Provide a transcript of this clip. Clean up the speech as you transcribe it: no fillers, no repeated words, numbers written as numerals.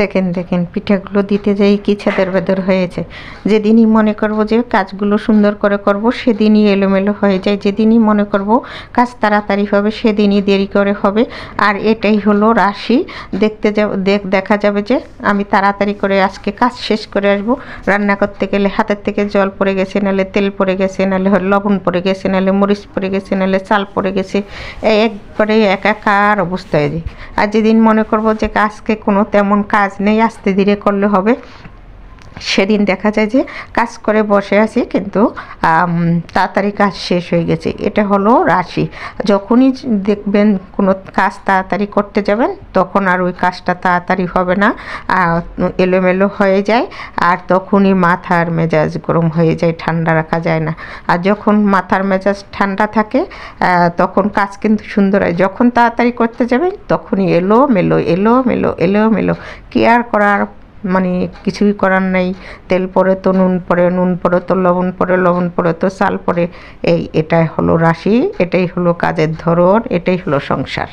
দেখেন দেখেন পিঠাগুলো দিতে যাই কি ছেদের বেদর হয়েছে। যেদিনই মনে করব যে কাজগুলো সুন্দর করে করব সেদিনই এলোমেলো হয়ে যায়, যেদিনই মনে করব কাজ তাড়াতাড়ি হবে সেদিনই দেরি করে হবে। আর এটাই হলো রাশি। দেখতে যাব দেখা যাবে যে আমি তাড়াতাড়ি করে আজকে কাজ শেষ করে আসব। রান্না করতে গেলে হাতের থেকে জল পড়ে গেছে, নাহলে তেল পড়ে গেছে, নাহলে লবণ পড়ে গেছে, নাহলে মরিচ পড়ে গেছে, নাহলে চাল পড়ে গেছে, একবারে একাকার অবস্থা হয়ে যায়। আর যেদিন মনে করব যে আজকে কোনো তেমন কাজ নেই, আস্তে ধীরে করলে হবে, সেদিন দেখা যায় যে কাজ করে বসে আছি কিন্তু তাড়াতাড়ি কাজ শেষ হয়ে গেছে। এটা হলো রাশি। যখনই দেখবেন কোনো কাজ তাড়াতাড়ি করতে যাবেন তখন আর ওই কাজটা তাড়াতাড়ি হবে না, এলোমেলো হয়ে যায়। আর তখনই মাথার মেজাজ গরম হয়ে যায়, ঠান্ডা রাখা যায় না। আর যখন মাথার মেজাজ ঠান্ডা থাকে তখন কাজ কিন্তু সুন্দর হয়। যখন তাড়াতাড়ি করতে যাবেন তখনই এলোমেলো এলোমেলো এলোমেলো। কেয়ার করার মানে কিছুই করার নেই। তেল পড়ে তো নুন পড়ে, নুন পড়ে তো লবণ পড়ে, লবণ পড়ে তো চাল পড়ে। এটাই হলো রাশি, এটাই হলো কাজের ধরন, এটাই হলো সংসার।